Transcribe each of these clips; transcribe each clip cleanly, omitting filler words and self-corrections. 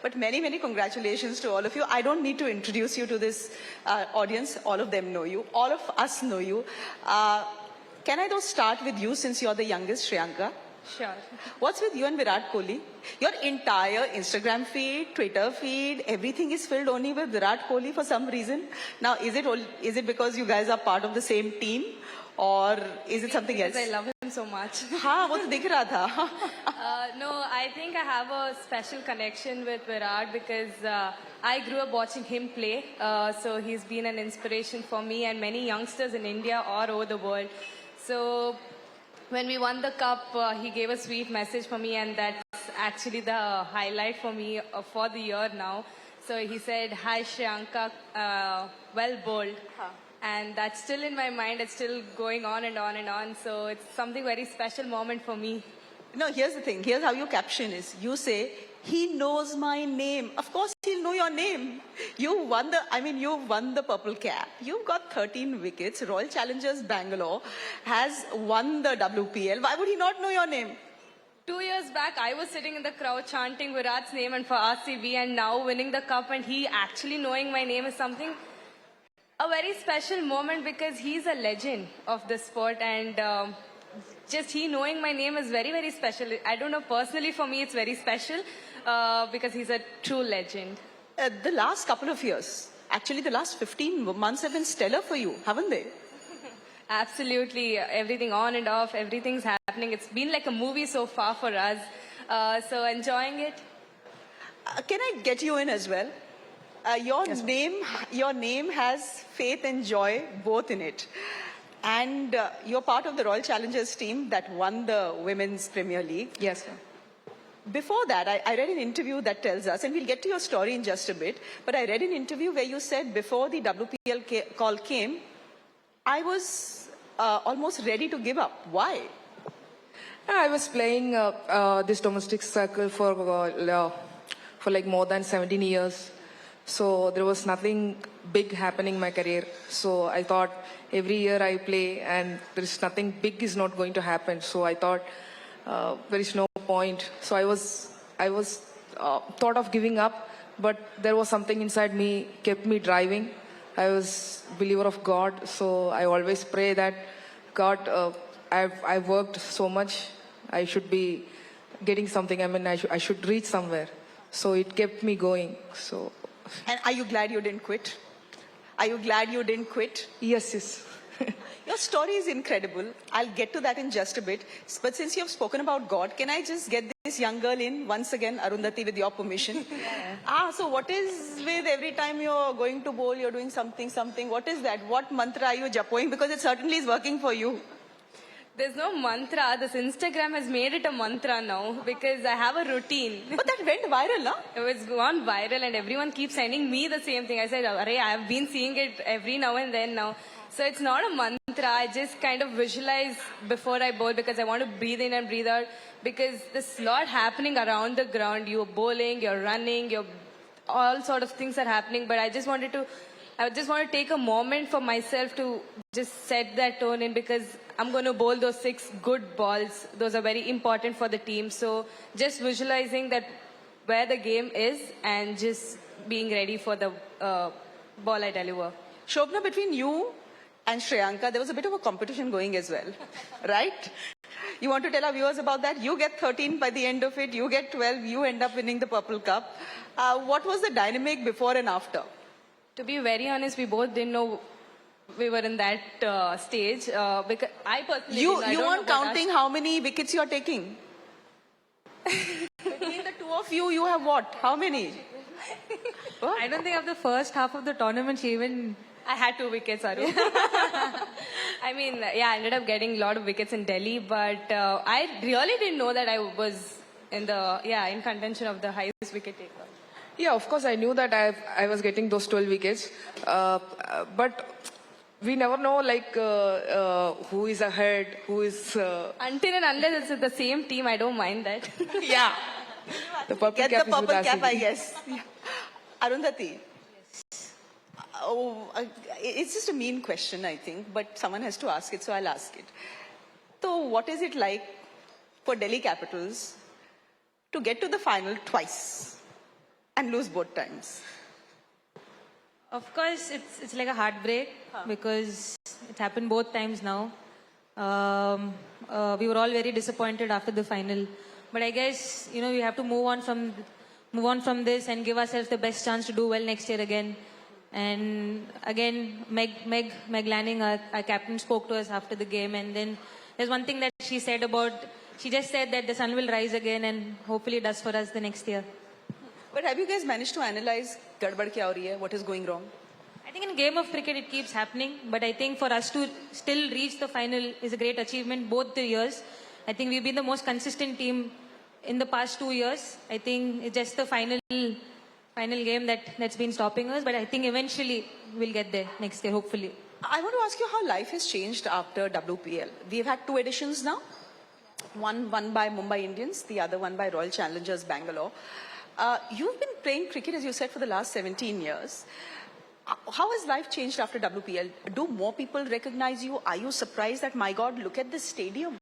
But many, many congratulations to all of you. I don't need to introduce you to this audience. All of them know you. All of us know you. Can I though start with you since you're the youngest, Shreyanka? Sure. What's with you and Virat Kohli? Your entire Instagram feed, Twitter feed, everything is filled only with Virat Kohli for some reason. Now, is it because you guys are part of the same team? Or is it something else? Because I love him so much. हाँ, वो तो दिख रहा था. No, I think I have a special connection with Virat because I grew up watching him play. So he's been an inspiration for me and many youngsters in India or over the world. So when we won the cup, he gave a sweet message for me, and that's actually the highlight for me for the year now. So he said, "Hi Shreyanka, well bowled." And that's still in my mind. It's still going on and on and on. So it's something very special moment for me. No, here's the thing. Here's how your caption is. You say, "He knows my name." Of course, he'll know your name. You won the purple cap. You've got 13 wickets. Royal Challengers Bangalore has won the WPL. Why would he not know your name? 2 years back, I was sitting in the crowd chanting Virat's name and for RCB, and now winning the cup and he actually knowing my name is something, a very special moment because he's a legend of the sport, and just he knowing my name is very, very special. I don't know, personally for me it's very special because he's a true legend. The last couple of years, actually the last 15 months have been stellar for you, haven't they? Absolutely, everything on and off, everything's happening. It's been like a movie so far for us, so enjoying it. Can I get you in as well? Your name has faith and joy both in it. And you're part of the Royal Challengers team that won the Women's Premier League. Yes, sir. Before that, I read an interview that tells us, and we'll get to your story in just a bit, but I read an interview where you said before the WPL call came, I was almost ready to give up. Why? I was playing this domestic circle for like more than 17 years. So there was nothing big happening in my career. So I thought every year I play and there is nothing big is not going to happen. So I thought there is no point. So I was thought of giving up, but there was something inside me kept me driving. I was a believer of God, so I always pray that God, I've worked so much. I should be getting something. I mean, I should reach somewhere. So it kept me going. So. And are you glad you didn't quit? Are you glad you didn't quit? Yes, yes. Your story is incredible. I'll get to that in just a bit. But since you have spoken about God, can I just get this young girl in once again, Arundhati, with your permission? So what is with every time you're going to bowl, you're doing something? What is that? What mantra are you japoing? Because it certainly is working for you. There's no mantra. This Instagram has made it a mantra now because I have a routine. But that went viral, huh? It was gone viral and everyone keeps sending me the same thing. I said, Arey, I have been seeing it every now and then now. So it's not a mantra. I just kind of visualize before I bowl because I want to breathe in and breathe out because there's a lot happening around the ground. You're bowling, you're running, all sort of things are happening. But I just want to take a moment for myself to just set that tone in because I'm going to bowl those 6 good balls. Those are very important for the team. So just visualizing that where the game is and just being ready for the ball I deliver. Shobna, between you and Shreyanka, there was a bit of a competition going as well, right? You want to tell our viewers about that? You get 13 by the end of it, you get 12, you end up winning the Purple Cup. What was the dynamic before and after? To be very honest, we both didn't know we were in that stage. Because I personally you weren't counting how many wickets you're taking? Between the two of you, you have what? How many? What? I don't think of the first half of the tournament she even... I had 2 wickets, Aru. I mean, yeah, I ended up getting a lot of wickets in Delhi, but I really didn't know that I was in contention of the highest wicket taker. Yeah, of course, I knew that I was getting those 12 wickets, but we never know like who is ahead, who is... Until and unless it's the same team, I don't mind that. Yeah. The purple Get cap the purple is with cap, RCB. I guess. Yeah. Arundhati. It's just a mean question, I think, but someone has to ask it, so I'll ask it. So what is it like for Delhi Capitals to get to the final twice and lose both times? Of course, it's like a heartbreak because it happened both times now. We were all very disappointed after the final, but I guess we have to move on from this and give ourselves the best chance to do well next year again. And again, Meg Lanning, our captain, spoke to us after the game, and then there's one thing that she just said that the sun will rise again, and hopefully it does for us the next year. But have you guys managed to analyze gadbad kya ho rahi hai? What is going wrong? I think in game of cricket it keeps happening, but I think for us to still reach the final is a great achievement both the years. I think we've been the most consistent team in the past 2 years. I think it's just the final game that's been stopping us, but I think eventually we'll get there next year, hopefully. I want to ask you how life has changed after WPL. We've had 2 editions now. One by Mumbai Indians, the other one by Royal Challengers Bangalore. You've been playing cricket, as you said, for the last 17 years. How has life changed after WPL? Do more people recognize you? Are you surprised that, my God, look at this stadium?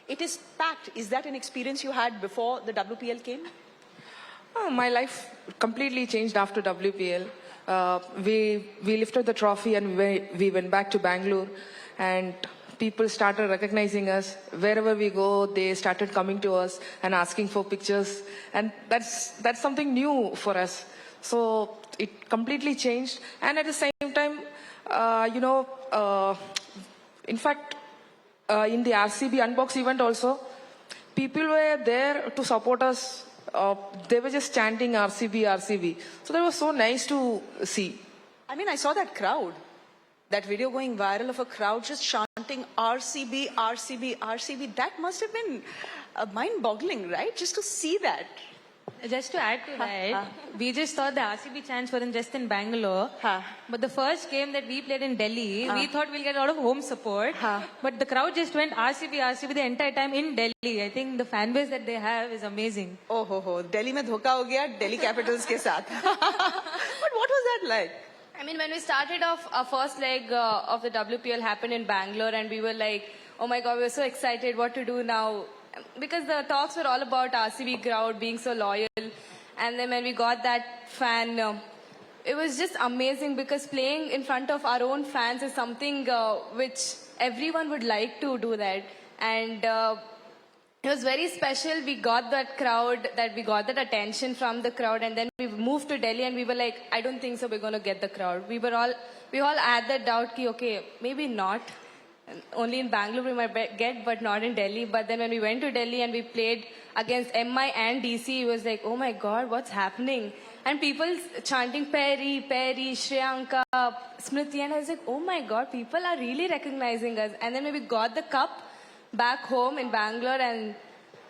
It is packed. Is that an experience you had before the WPL came? My life completely changed after WPL. We lifted the trophy and we went back to Bangalore, and people started recognizing us. Wherever we go, they started coming to us and asking for pictures, and that's something new for us. So it completely changed, and at the same time, in fact, in the RCB Unbox event also, people were there to support us. They were just chanting RCB, RCB. So that was so nice to see. I mean, I saw that crowd, that video going viral of a crowd just chanting RCB, RCB, RCB. That must have been mind-boggling, right? Just to see that. Just to add to that, we just thought the RCB chants weren't just in Bangalore. But the first game that we played in Delhi, we thought we'll get a lot of home support. But the crowd just went RCB, RCB the entire time in Delhi. I think the fan base that they have is amazing. Oh ho, Delhi mein dhoka ho gaya, Delhi Capitals ke saath. But what was that like? I mean, when we started off, our first leg of the WPL happened in Bangalore, and we were like, oh my God, we were so excited, what to do now? Because the talks were all about RCB crowd being so loyal. And then when we got that fan, it was just amazing, because playing in front of our own fans is something which everyone would like to do that. And it was very special. We got that crowd, we got that attention from the crowd, and then we moved to Delhi and we were like, I don't think so we're going to get the crowd. We all had that doubt, okay, maybe not. Only in Bangalore we might get, but not in Delhi. But then when we went to Delhi and we played against MI and DC, it was like, oh my God, what's happening? And people chanting Perry, Perry, Shreyanka, Smriti, and I was like, oh my God, people are really recognizing us. And then when we got the cup back home in Bangalore, and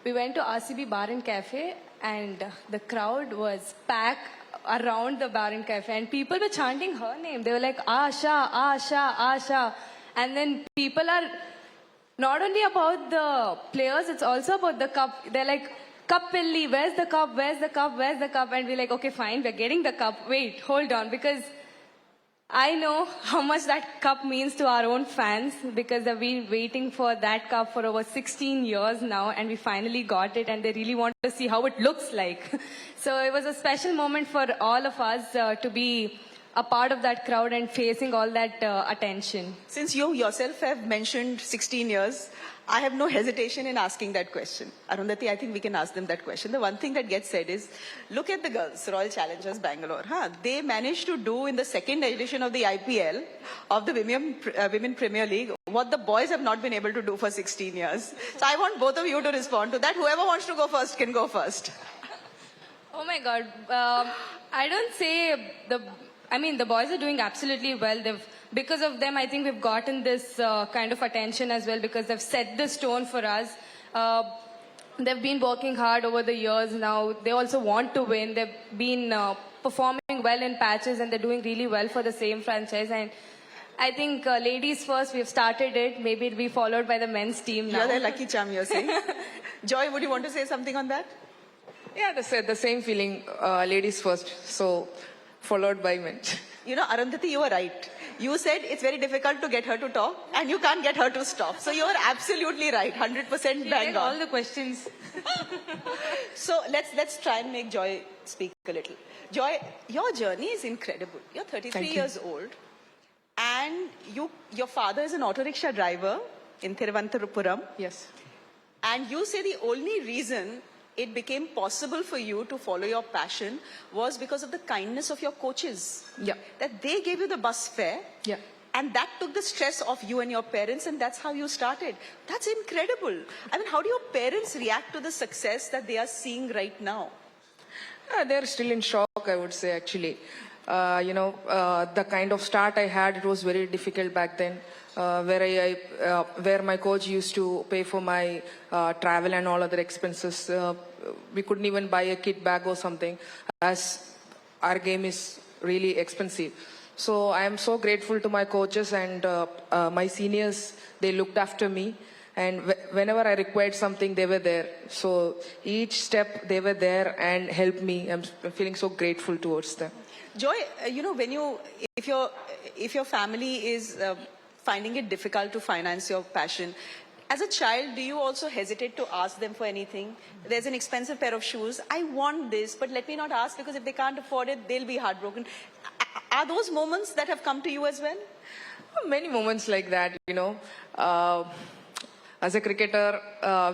we went to RCB Bar and Cafe, and the crowd was packed around the bar and cafe, and people were chanting her name. They were like, Asha, Asha, Asha. And then people are not only about the players, it's also about the cup. They're like, Cup Pilli, where's the cup, where's the cup, where's the cup? And we're like, okay, fine, we're getting the cup. Wait, hold on, because I know how much that cup means to our own fans, because they've been waiting for that cup for over 16 years now, and we finally got it, and they really want to see how it looks like. So it was a special moment for all of us to be a part of that crowd and facing all that attention. Since you yourself have mentioned 16 years, I have no hesitation in asking that question. Arundhati, I think we can ask them that question. The one thing that gets said is, look at the girls, Royal Challengers Bangalore. They managed to do in the second edition of the IPL, of the Women Premier League, what the boys have not been able to do for 16 years. So I want both of you to respond to that. Whoever wants to go first can go first. Oh my God. I don't say the boys are doing absolutely well. Because of them, I think we've gotten this kind of attention as well, because they've set the stone for us. They've been working hard over the years now. They also want to win. They've been performing well in patches, and they're doing really well for the same franchise. And I think ladies first, we've started it. Maybe it'll be followed by the men's team now. You're the lucky charm, you're saying. Joy, would you want to say something on that? Yeah, the same feeling, ladies first, so followed by men. You know, Arundhati, you were right. You said it's very difficult to get her to talk, and you can't get her to stop. So you're absolutely right, 100% bang on. All the questions. So let's try and make Joy speak a little. Joy, your journey is incredible. You're 33 Thank you. years old, and your father is an auto rickshaw driver in Thiruvananthapuram. Yes. And you say the only reason it became possible for you to follow your passion was because of the kindness of your coaches. Yeah. That they gave you the bus fare. Yeah. And that took the stress off you and your parents, and that's how you started. That's incredible. I mean, how do your parents react to the success that they are seeing right now? They're still in shock, I would say, actually. The kind of start I had, it was very difficult back then, where my coach used to pay for my travel and all other expenses. We couldn't even buy a kit bag or something, as our game is really expensive. So I am so grateful to my coaches and my seniors. They looked after me. And whenever I required something, they were there. So each step, they were there and helped me. I'm feeling so grateful towards them. Joy, if your family is finding it difficult to finance your passion, as a child, do you also hesitate to ask them for anything? There's an expensive pair of shoes. I want this, but let me not ask, because if they can't afford it, they'll be heartbroken. Are those moments that have come to you as well? Many moments like that, As a cricketer,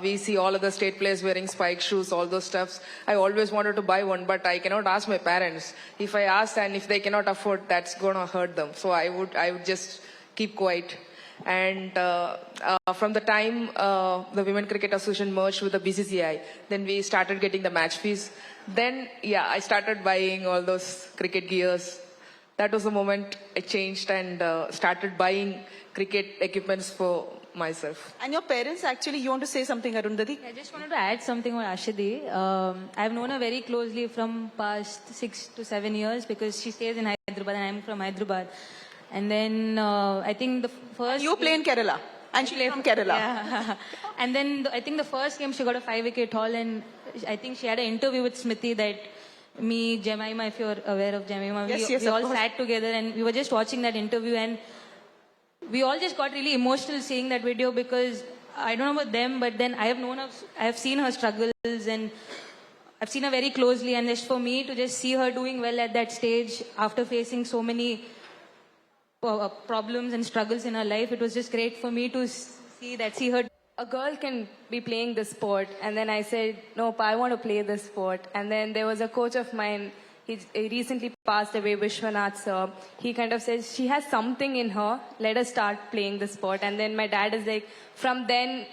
we see all other state players wearing spike shoes, all those stuffs. I always wanted to buy one, but I cannot ask my parents. If I ask and if they cannot afford, that's going to hurt them. So I would just keep quiet. And from the time the Women Cricket Association merged with the BCCI, then we started getting the match fees. Then, I started buying all those cricket gears. That was the moment I changed and started buying cricket equipments for myself. And your parents, actually, you want to say something, Arundhati? I just wanted to add something on Ashadi. I've known her very closely from past 6 to 7 years, because she stays in Hyderabad and I'm from Hyderabad. And then I think the first... You play in Kerala, and she play from Kerala. Yeah. And then I think the first game she got a 5-wicket haul, and I think she had an interview with Smriti that me, Jemima, if you're aware of Jemima, we all sat together and we were just watching that interview, and we all just got really emotional seeing that video, because I don't know about them, but then I have seen her struggles, and I've seen her very closely, and just for me to just see her doing well at that stage after facing so many problems and struggles in her life, it was just great for me to see her. A girl can be playing this sport, and then I said, nope, I want to play this sport. And then there was a coach of mine, he recently passed away, Vishwanath sir. He kind of says, she has something in her, let us start playing the sport. And then my dad is like, from then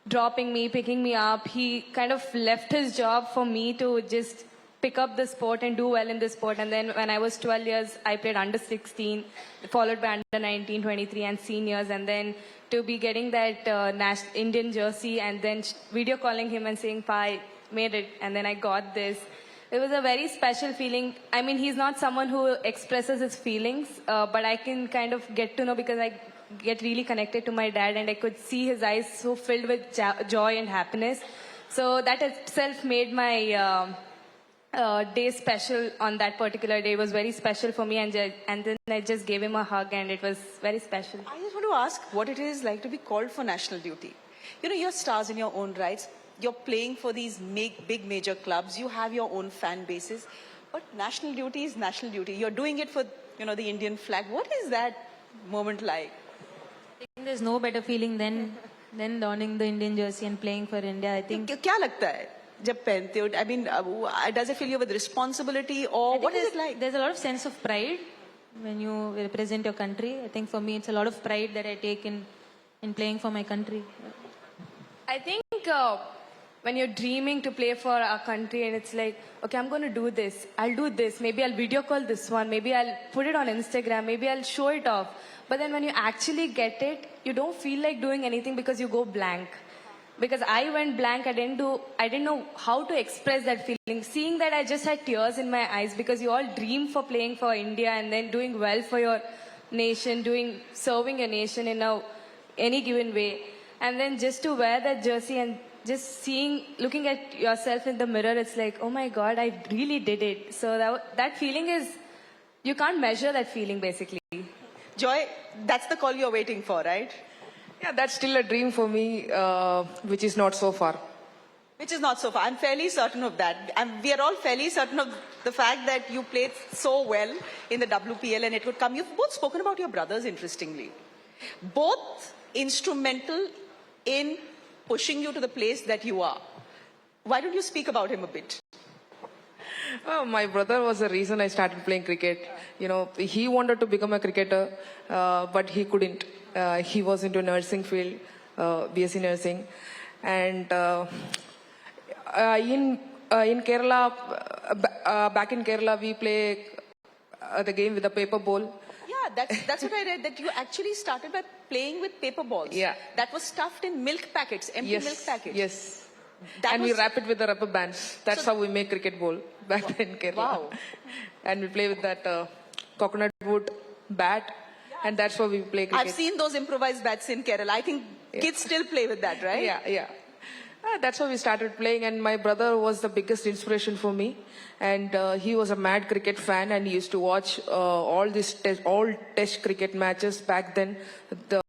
dropping me, picking me up, he kind of left his job for me to just pick up the sport and do well in the sport. And then when I was 12 years, I played under 16, followed by under 19, 23 and seniors. And then to be getting that Indian jersey and then video calling him and saying, Pa, I made it. And then I got this. It was a very special feeling. I mean, he's not someone who expresses his feelings, but I can kind of get to know, because I get really connected to my dad and I could see his eyes so filled with joy and happiness. So that itself made my day special. On that particular day, it was very special for me, and then I just gave him a hug, and it was very special. I just want to ask what it is like to be called for national duty. You're stars in your own rights. You're playing for these big major clubs. You have your own fan bases. But national duty is national duty. You're doing it for, the Indian flag. What is that moment like? I think there's no better feeling than donning the Indian jersey and playing for India. I think... क्या लगता है जब पहनते हो? I mean, does it fill you with responsibility, or what is it like? There's a lot of sense of pride when you represent your country. I think for me, it's a lot of pride that I take in playing for my country. I think when you're dreaming to play for our country and it's like, okay, I'm going to do this. I'll do this. Maybe I'll video call this one. Maybe I'll put it on Instagram. Maybe I'll show it off. But then when you actually get it, you don't feel like doing anything because you go blank. Because I went blank. I didn't know how to express that feeling. Seeing that, I just had tears in my eyes, because you all dream for playing for India and then doing well for your nation, serving your nation in any given way. And then just to wear that jersey and just looking at yourself in the mirror, it's like, oh my God, I really did it. So that feeling you can't measure that feeling, basically. Joy, that's the call you're waiting for, right? Yeah, that's still a dream for me, which is not so far. Which is not so far. I'm fairly certain of that. And we are all fairly certain of the fact that you played so well in the WPL and it would come. You've both spoken about your brothers, interestingly. Both instrumental in pushing you to the place that you are. Why don't you speak about him a bit? My brother was the reason I started playing cricket. You know, he wanted to become a cricketer, but he couldn't. He was into nursing field, BSc nursing. And in Kerala, back in Kerala, we play the game with a paper ball. Yeah, that's what I read, that you actually started by playing with paper balls. Yeah. That was stuffed in milk packets, empty milk packets. Yes. That And we was- wrap it with the rubber bands. That's how we make cricket ball back then in Kerala. Wow. And we play with that coconut wood bat. And that's how we play cricket. I've seen those improvised bats in Kerala. I think kids still play with that, right? Yeah. That's how we started playing, and my brother was the biggest inspiration for me. And he was a mad cricket fan, and he used to watch all test cricket matches back then. The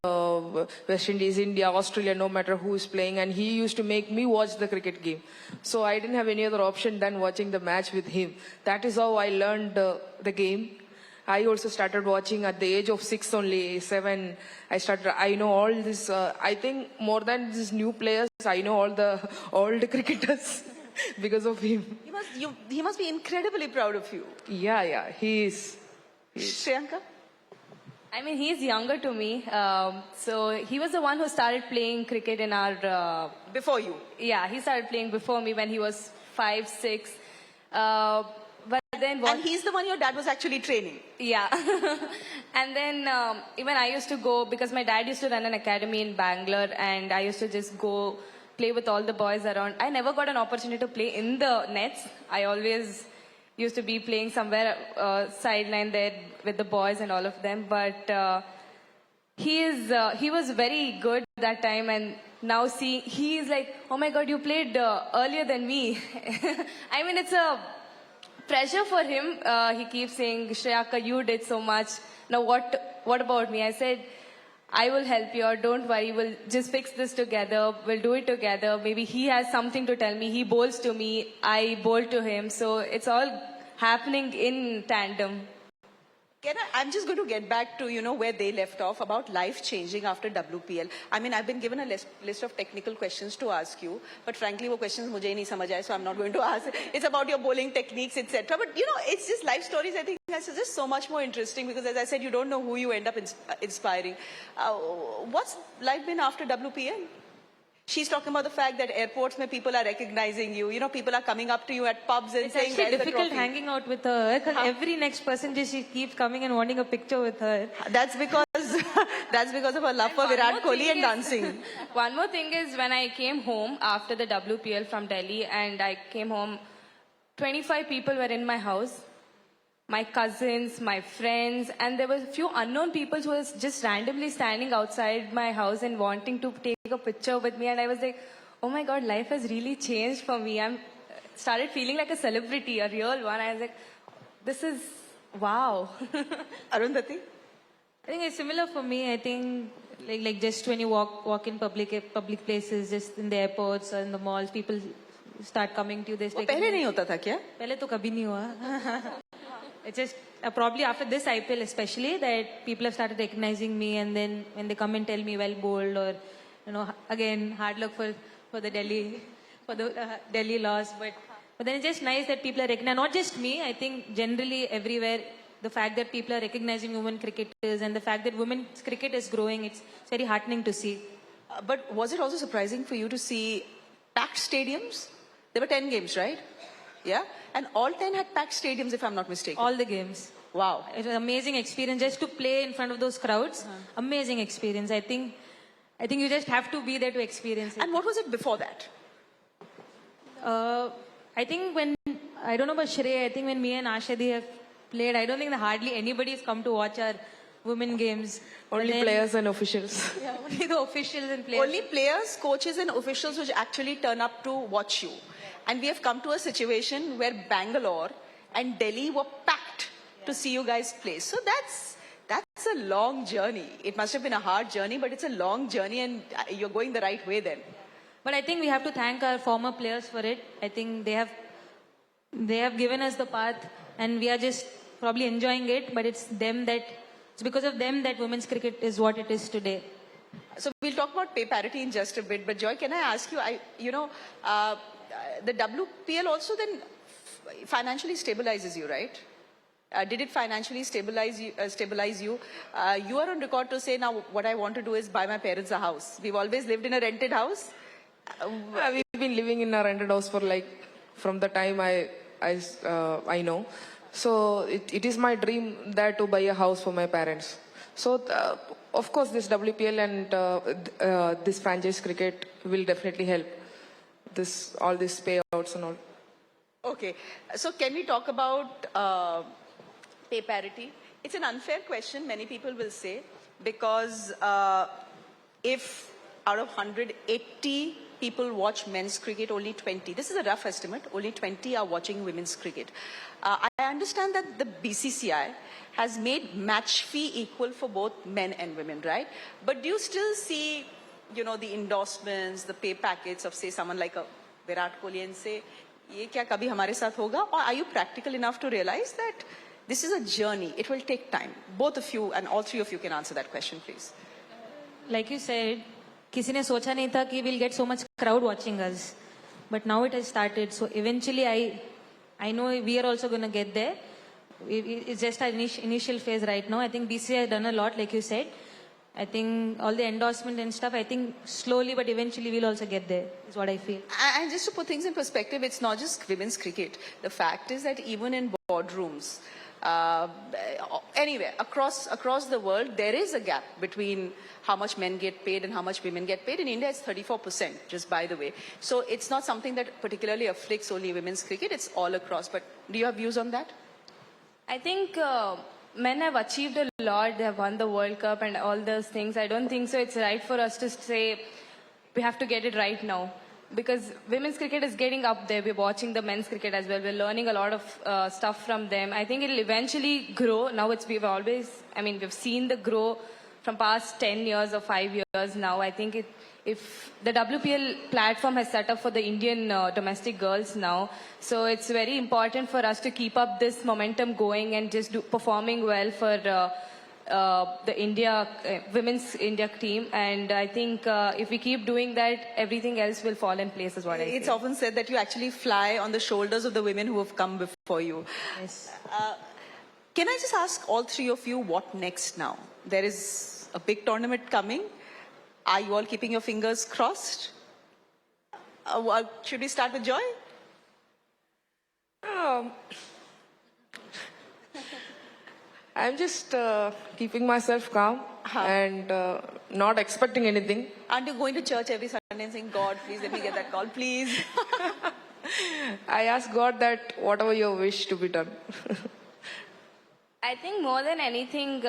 West Indies, India, Australia, no matter who is playing, and he used to make me watch the cricket game. So I didn't have any other option than watching the match with him. That is how I learned the game. I also started watching at the age of 6 only, 7. I know all this, I think more than these new players, I know all the old cricketers because of him. He must be incredibly proud of you. Yeah, he is. Shreyanka? I mean, he's younger to me. So he was the one who started playing cricket in our... Before you. Yeah, he started playing before me when he was 5, 6. But then what... And he's the one your dad was actually training. Yeah. And then even I used to go, because my dad used to run an academy in Bangalore, and I used to just go play with all the boys around. I never got an opportunity to play in the nets. I always used to be playing somewhere sideline there with the boys and all of them. But he was very good that time, and now he is like, oh my God, you played earlier than me. I mean, it's a pressure for him. He keeps saying, Shreyanka, you did so much. Now what about me? I said, I will help you, or don't worry, we'll just fix this together. We'll do it together. Maybe he has something to tell me. He bowls to me, I bowl to him. So it's all happening in tandem. I'm just going to get back to, where they left off about life changing after WPL. I mean, I've been given a list of technical questions to ask you, but frankly, वो questions मुझे ही नहीं समझ आए, so I'm not going to ask. It's about your bowling techniques, etc. But, it's just life stories, I think, that's just so much more interesting because, as I said, you don't know who you end up inspiring. What's life been after WPL? She's talking about the fact that airports where people are recognizing you. People are coming up to you at pubs and It's saying, actually "Where's the difficult trophy?" hanging out with her because every next person she keeps coming and wanting a picture with her. That's because of her love for And one Virat more Kohli thing and is- dancing. One more thing is, when I came home after the WPL from Delhi, and I came home, 25 people were in my house. My cousins, my friends, and there were a few unknown people who was just randomly standing outside my house and wanting to take a picture with me. And I was like, oh my God, life has really changed for me. I'm started feeling like a celebrity, a real one. I was like, this is wow. Arundhati? I think it's similar for me. I think like just when you walk in public places, just in the airports or in the malls, people start coming to you. They वो पहले नहीं होता था क्या? पहले तो कभी नहीं हुआ. It's just probably after this IPL especially that people have started recognizing me, and then when they come and tell me well bowled, or again hard luck for the Delhi loss, but then it's just nice that people are recognizing, not just me. I think generally everywhere, the fact that people are recognizing women cricketers and the fact that women's cricket is growing, it's very heartening to see. But was it also surprising for you to see packed stadiums? There were 10 games, right? Yeah? And all 10 had packed stadiums, if I'm not mistaken. All the games. Wow. It was an amazing experience just to play in front of those crowds. Amazing experience. I think you just have to be there to experience it. And what was it before that? I think I don't know about Shrey, I think when me and Ashadi have played, I don't think that hardly anybody has come to watch our women games. Only players and officials. Yeah, only the officials and players. Only players, coaches and officials which actually turn up to watch you. And we have come to a situation where Bangalore and Delhi were packed to see you guys play. So that's a long journey. It must have been a hard journey, but it's a long journey and you're going the right way then. But I think we have to thank our former players for it. I think they have given us the path, and we are just probably enjoying it. But it's because of them that women's cricket is what it is today. So we'll talk about pay parity in just a bit. But Joy, can I ask you? The WPL also then financially stabilizes you, right? Did it financially stabilize you? You are on record to say now what I want to do is buy my parents a house. We've always lived in a rented house. We've been living in a rented house for from the time I know. So it is my dream that to buy a house for my parents. So of course this WPL and this franchise cricket will definitely help. All these payouts and all. Okay, so can we talk about pay parity? It's an unfair question, many people will say, because if out of 180 people watch men's cricket, only 20, this is a rough estimate, only 20 are watching women's cricket. I understand that the BCCI has made match fee equal for both men and women, right? But do you still see, the endorsements, the pay packets of, say, someone like a Virat Kohli and say, ye kya kabhi hamare sath hoga? Or are you practical enough to realize that this is a journey, it will take time? Both of you and all three of you can answer that question, please. Like you said, किसी ने सोचा नहीं था कि we'll get so much crowd watching us. But now it has started. So eventually I know we are also going to get there. It's just an initial phase right now. I think BCCI has done a lot, like you said. I think all the endorsement and stuff, I think slowly but eventually we'll also get there, is what I feel. And just to put things in perspective, it's not just women's cricket. The fact is that even in boardrooms, anywhere, across the world, there is a gap between how much men get paid and how much women get paid. In India, it's 34%, just by the way. So it's not something that particularly afflicts only women's cricket, it's all across. But do you have views on that? I think men have achieved a lot. They have won the World Cup and all those things. I don't think so it's right for us to say we have to get it right now. Because women's cricket is getting up there. We're watching the men's cricket as well. We're learning a lot of stuff from them. I think it'll eventually grow. Now we've seen the grow from past 10 years or 5 years now. I think if the WPL platform has set up for the Indian domestic girls now, so it's very important for us to keep up this momentum going and just performing well for the women's India team. And I think if we keep doing that, everything else will fall in place, is what I It's feel. often said that you actually fly on the shoulders of the women who have come before you. Yes. Can I just ask all three of you what next now? There is a big tournament coming. Are you all keeping your fingers crossed? Should we start with Joy? I'm just keeping myself calm and not expecting anything. Aren't you going to church every Sunday and saying, God, please let me get that call, please? I ask God that whatever your wish to be done. I think more than anything,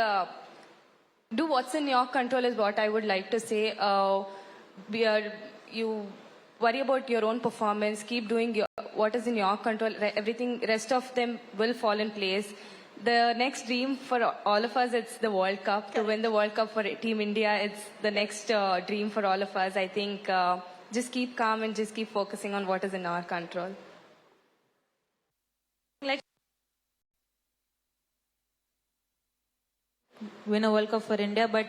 do what's in your control is what I would like to say. You worry about your own performance, keep doing what is in your control. Everything, rest of them will fall in place. The next dream for all of us, it's the World Cup. To win the World Cup for Team India, it's the next dream for all of us. I think just keep calm and just keep focusing on what is in our control. Like win a World Cup for India, but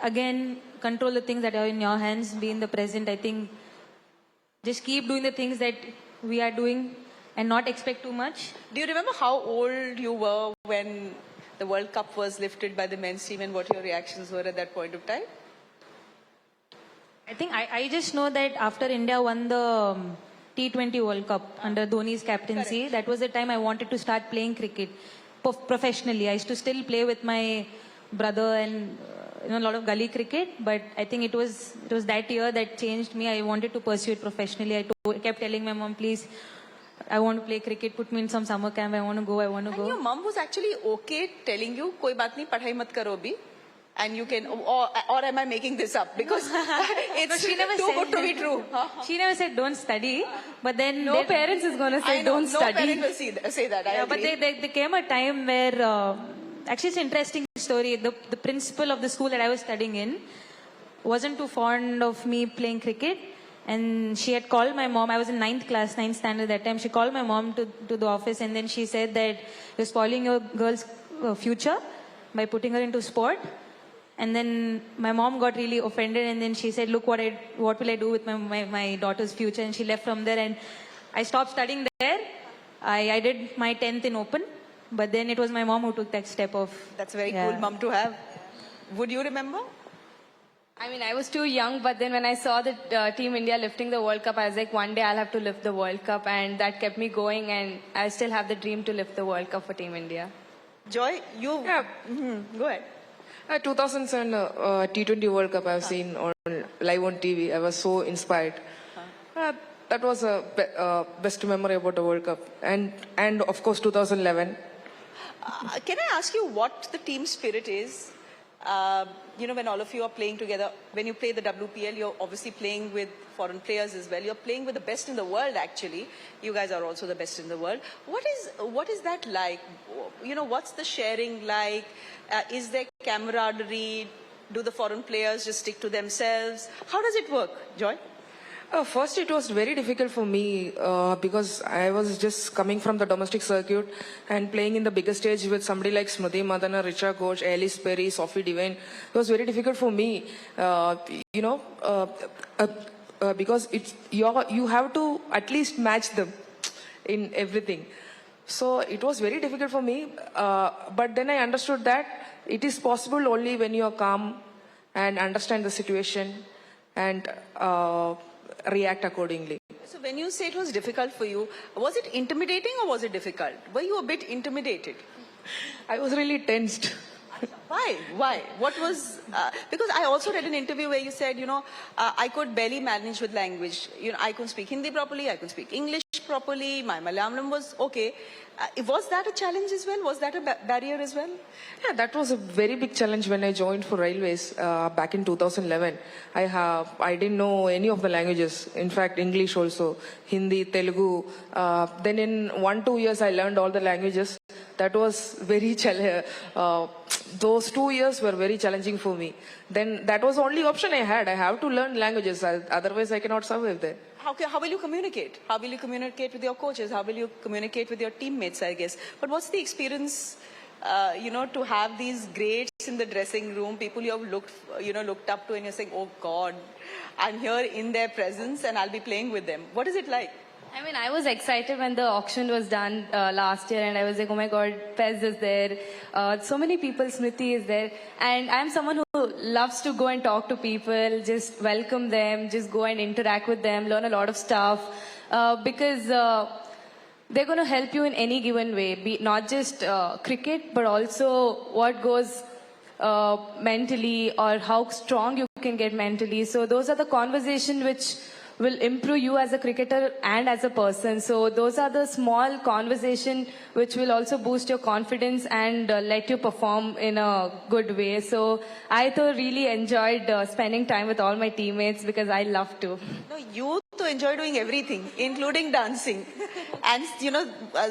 again, control the things that are in your hands, be in the present. I think just keep doing the things that we are doing and not expect too much. Do you remember how old you were when the World Cup was lifted by the men's team and what your reactions were at that point of time? I think I just know that after India won the T20 World Cup under Dhoni's captaincy, that was the time I wanted to start playing cricket professionally. I used to still play with my brother and a lot of gully cricket, but I think it was that year that changed me. I wanted to pursue it professionally. I kept telling my mom, please, I want to play cricket, put me in some summer camp, I want to go. And your mom was actually okay telling you, koi baat nahi, padhai mat karo abhi. And you can, or am I making this up? Because it's she never too said, good to be true. She never said don't study, but then No parents is going to say I know, don't study. No parent will say that. I yeah, but agree. there came a time where, actually it's an interesting story. The principal of the school that I was studying in wasn't too fond of me playing cricket. And she had called my mom. I was in ninth class, ninth standard that time. She called my mom to the office, and then she said that you're spoiling your girl's future by putting her into sport. And then my mom got really offended, and then she said, look, what will I do with my daughter's future? And she left from there, and I stopped studying there. I did my 10th in open, but then it was my mom who took that step of... That's a very cool mom to have. Would you remember? I mean, I was too young, but then when I saw the Team India lifting the World Cup, I was like, one day I'll have to lift the World Cup, and that kept me going, and I still have the dream to lift the World Cup for Team India. Joy, you... Yeah. Go ahead. 2007 T20 World Cup I've seen live on TV. I was so inspired. That was a best memory about the World Cup. And of course 2011. Can I ask you what the team spirit is? When all of you are playing together, when you play the WPL, you're obviously playing with foreign players as well. You're playing with the best in the world, actually. You guys are also the best in the world. What is that like? What's the sharing like? Is there camaraderie? Do the foreign players just stick to themselves? How does it work, Joy? First, it was very difficult for me because I was just coming from the domestic circuit and playing in the biggest stage with somebody like Smriti Madana, Richa Ghosh, Alice Perry, Sophie Devine. It was very difficult for me, because you have to at least match them in everything. So it was very difficult for me, but then I understood that it is possible only when you are calm and understand the situation and react accordingly. So when you say it was difficult for you, was it intimidating or was it difficult? Were you a bit intimidated? I was really tensed. Why? Why? What was... because I also read an interview where you said, I could barely manage with language. I couldn't speak Hindi properly, I couldn't speak English properly, my Malayalam was okay. Was that a challenge as well? Was that a barrier as well? Yeah, that was a very big challenge when I joined for Railways back in 2011. I didn't know any of the languages. In fact, English also, Hindi, Telugu. Then in 1-2 years, I learned all the languages. That was very challenging. Those 2 years were very challenging for me. Then that was the only option I had. I have to learn languages. Otherwise, I cannot survive there. How will you communicate? How will you communicate with your coaches? How will you communicate with your teammates, I guess? But what's the experience, to have these greats in the dressing room, people you have looked up to, and you're saying, oh God, I'm here in their presence and I'll be playing with them. What is it like? I mean, I was excited when the auction was done last year, and I was like, oh my God, Pez is there. So many people, Smriti is there. And I'm someone who loves to go and talk to people, just welcome them, just go and interact with them, learn a lot of stuff. Because they're going to help you in any given way, not just cricket, but also what goes mentally, or how strong you can get mentally. So those are the conversations which will improve you as a cricketer and as a person. So those are the small conversations which will also boost your confidence and let you perform in a good way. So I really enjoyed spending time with all my teammates because I love to. No, you to enjoy doing everything, including dancing. And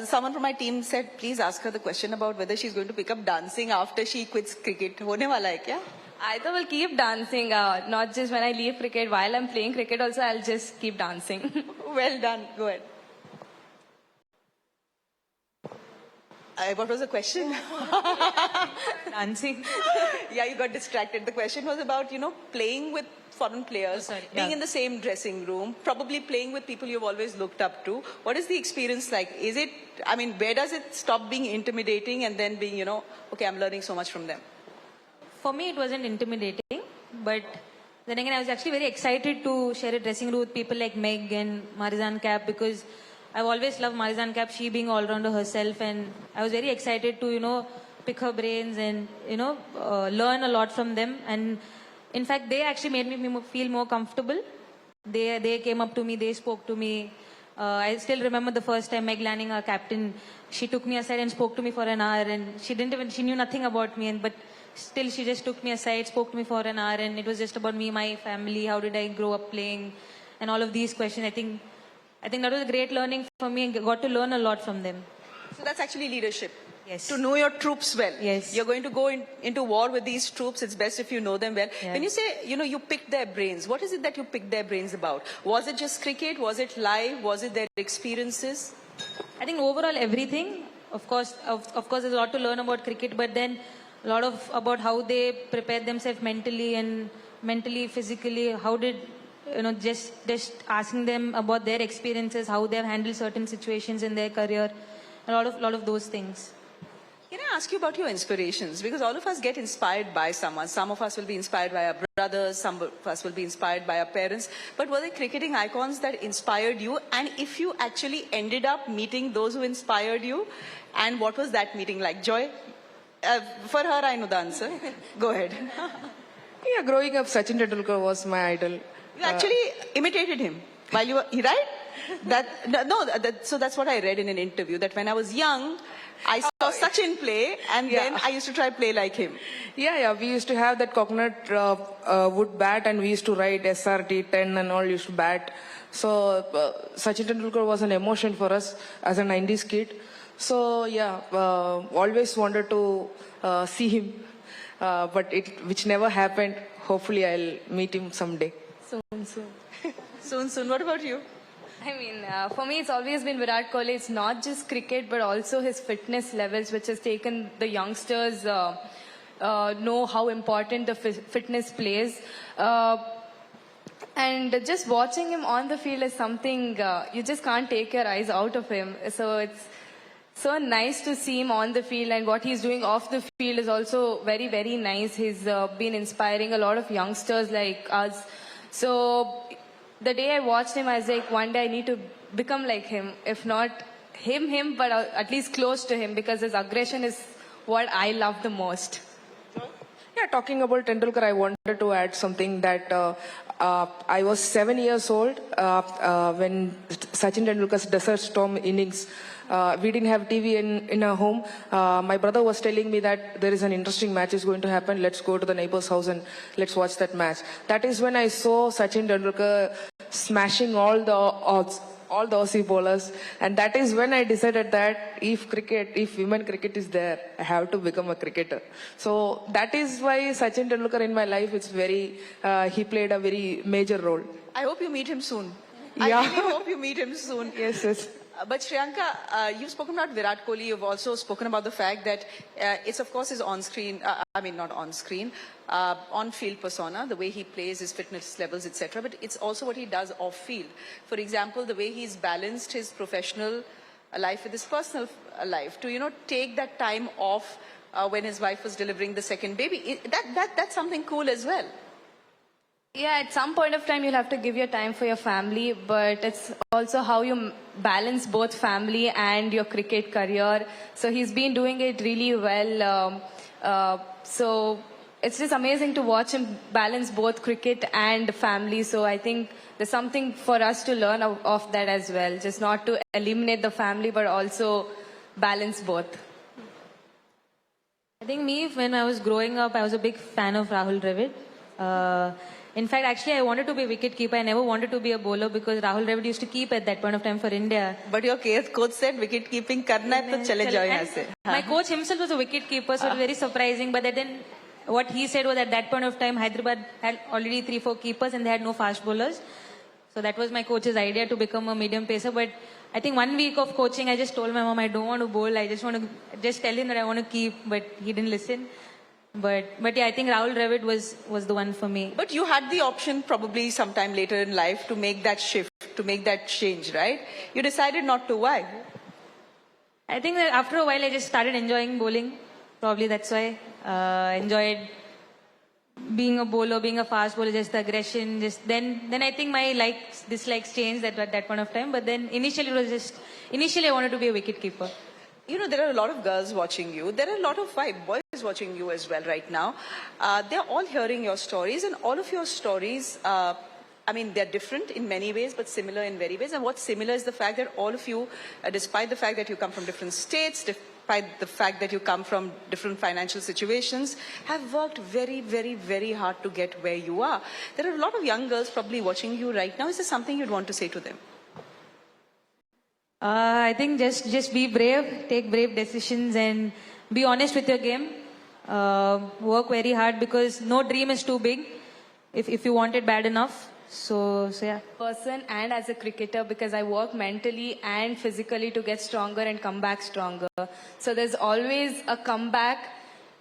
someone from my team said, please ask her the question about whether she's going to pick up dancing after she quits cricket. Hone wala hai kya? I will keep dancing, not just when I leave cricket. While I'm playing cricket also, I'll just keep dancing. Well done. Go ahead. What was the question? Dancing. Yeah, you got distracted. The question was about, playing with foreign players, being in the same dressing room, probably playing with people you've always looked up to. What is the experience like? Where does it stop being intimidating and then being, okay, I'm learning so much from them? For me, it wasn't intimidating, but then again, I was actually very excited to share a dressing room with people like Meg and Marizan Cap, because I've always loved Marizan Cap, she being all-rounder herself, and I was very excited to, pick her brains and, learn a lot from them. And in fact, they actually made me feel more comfortable. They came up to me, they spoke to me. I still remember the first time Meg Lanning, our captain, she took me aside and spoke to me for an hour, and she knew nothing about me, but still she just took me aside, spoke to me for an hour, and it was just about me, my family, how did I grow up playing, and all of these questions. I think that was a great learning for me, and got to learn a lot from them. So that's actually leadership. Yes. To know your troops well. Yes. You're going to go into war with these troops. It's best if you know them well. Yeah. When you say, you picked their brains, what is it that you picked their brains about? Was it just cricket? Was it live? Was it their experiences? I think overall everything. Of course, there's a lot to learn about cricket, but then a lot of about how they prepare themselves mentally, physically. How did just asking them about their experiences, how they've handled certain situations in their career, a lot of those things. Can I ask you about your inspirations? Because all of us get inspired by someone. Some of us will be inspired by our brothers, some of us will be inspired by our parents. But were there cricketing icons that inspired you? And if you actually ended up meeting those who inspired you, and what was that meeting like? Joy? For her, I know the answer. Go ahead. Yeah, growing up, Sachin Tendulkar was my idol. You actually imitated him while you were, right? So that's what I read in an interview, that when I was young, I saw Sachin play, and then I used to try play like him. Yeah, we used to have that coconut wood bat, and we used to write SRT 10 and all used to bat. So Sachin Tendulkar was an emotion for us as a 90s kid. So yeah, always wanted to see him, but which never happened. Hopefully I'll meet him someday. Soon. What about you? I mean, for me, it's always been Virat Kohli. It's not just cricket, but also his fitness levels, which has taken the youngsters know how important the fitness plays. And just watching him on the field is something you just can't take your eyes out of him. So it's so nice to see him on the field, and what he's doing off the field is also very, very nice. He's been inspiring a lot of youngsters like us. So the day I watched him, I was like, one day I need to become like him. If not him, but at least close to him, because his aggression is what I love the most. Yeah, talking about Tendulkar, I wanted to add something that I was 7 years old when Sachin Tendulkar's Desert Storm innings. We didn't have TV in our home. My brother was telling me that there is an interesting match is going to happen. Let's go to the neighbor's house and let's watch that match. That is when I saw Sachin Tendulkar smashing all the odds, all the Aussie bowlers. And that is when I decided that if women cricket is there, I have to become a cricketer. So that is why Sachin Tendulkar in my life, he played a very major role. I hope you meet him soon. Yeah. I really hope you meet him soon. Yes. But Shreyanka, you've spoken about Virat Kohli. You've also spoken about the fact that it's of course his on-screen, not on-screen, on-field persona, the way he plays, his fitness levels, etc. But it's also what he does off-field. For example, the way he's balanced his professional life with his personal life to, take that time off when his wife was delivering the second baby. That's something cool as well. Yeah, at some point of time, you'll have to give your time for your family, but it's also how you balance both family and your cricket career. So he's been doing it really well. So it's just amazing to watch him balance both cricket and family. So I think there's something for us to learn of that as well. Just not to eliminate the family, but also balance both. I think when I was growing up, I was a big fan of Rahul Dravid. In fact, actually, I wanted to be a wicket keeper. I never wanted to be a bowler because Rahul Dravid used to keep at that point of time for India. But your coach said wicket keeping karna hai to chale jao yahan se. My coach himself was a wicket keeper, so it was very surprising. But then what he said was at that point of time, Hyderabad had already 3-4 keepers and they had no fast bowlers. So that was my coach's idea to become a medium pacer. But I think 1 week of coaching, I just told my mom I don't want to bowl. I just want to tell him that I want to keep, but he didn't listen. But yeah, I think Rahul Dravid was the one for me. But you had the option probably sometime later in life to make that shift, to make that change, right? You decided not to. Why? I think that after a while I just started enjoying bowling. Probably that's why. Enjoyed being a bowler, being a fast bowler, just the aggression. Then I think my dislikes changed at that point of time. But then initially I wanted to be a wicket keeper. There are a lot of girls watching you. There are a lot of boys watching you as well right now. They're all hearing your stories, and all of your stories, they're different in many ways, but similar in very ways. And what's similar is the fact that all of you, despite the fact that you come from different states, despite the fact that you come from different financial situations, have worked very, very, very hard to get where you are. There are a lot of young girls probably watching you right now. Is there something you'd want to say to them? I think just be brave, take brave decisions, and be honest with your game. Work very hard because no dream is too big if you want it bad enough. So yeah. Person and as a cricketer because I work mentally and physically to get stronger and come back stronger. So there's always a comeback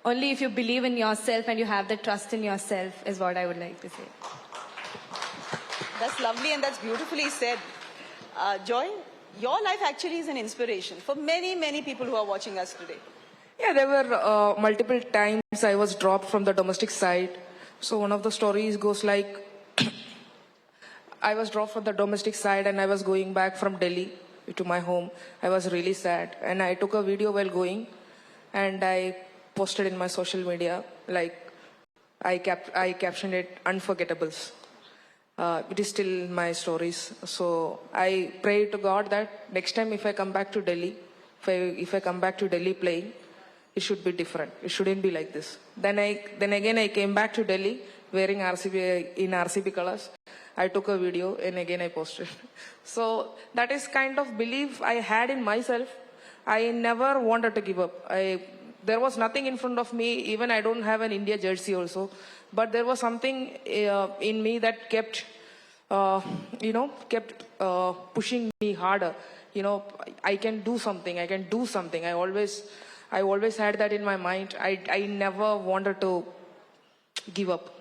only if you believe in yourself and you have the trust in yourself is what I would like to say. That's lovely and that's beautifully said. Joy, your life actually is an inspiration for many, many people who are watching us today. Yeah, there were multiple times I was dropped from the domestic side. So one of the stories goes like, I was dropped from the domestic side and I was going back from Delhi to my home. I was really sad and I took a video while going and I posted in my social media, like I captioned it unforgettables. It is still my stories. So I pray to God that next time if I come back to Delhi, if I come back to Delhi playing, it should be different. It shouldn't be like this. Then again I came back to Delhi wearing RCB colors. I took a video and again I posted. So that is kind of belief I had in myself. I never wanted to give up. There was nothing in front of me. Even I don't have an India jersey also. But there was something in me that kept pushing me harder. I can do something. I can do something. I always had that in my mind. I never wanted to give up.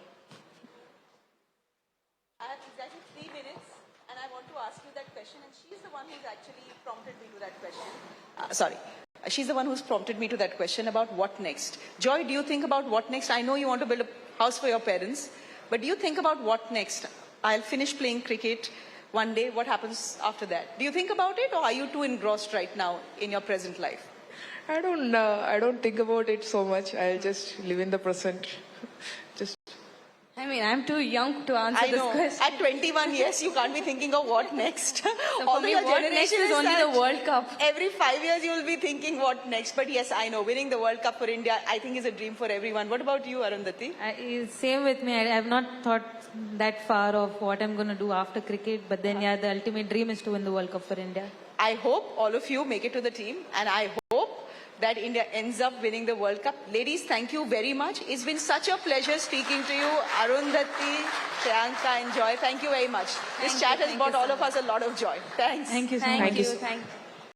I have exactly 3 minutes and I want to ask you that question and she's the one who's actually prompted me to that question. She's the one who's prompted me to that question about what next. Joy, do you think about what next? I know you want to build a house for your parents, but do you think about what next? I'll finish playing cricket one day. What happens after that? Do you think about it or are you too engrossed right now in your present life? I don't think about it so much. I'll just live in the present. I mean, I'm too young to answer I this know. question. At 21, yes, you can't be thinking of what next. So Although for me, your what generation next is only that the World Cup. Every 5 years you will be thinking what next. But yes, I know. Winning the World Cup for India, I think is a dream for everyone. What about you, Arundhati? Same with me. I have not thought that far of what I'm going to do after cricket. But then, yeah, the ultimate dream is to win the World Cup for India. I hope all of you make it to the team. And I hope that India ends up winning the World Cup. Ladies, thank you very much. It's been such a pleasure speaking to you. Arundhati, Shreyanka and Joy, thank you very much. This chat has brought all of us a lot of joy. Thanks. Thank you so much. Thank you. so- Thank you.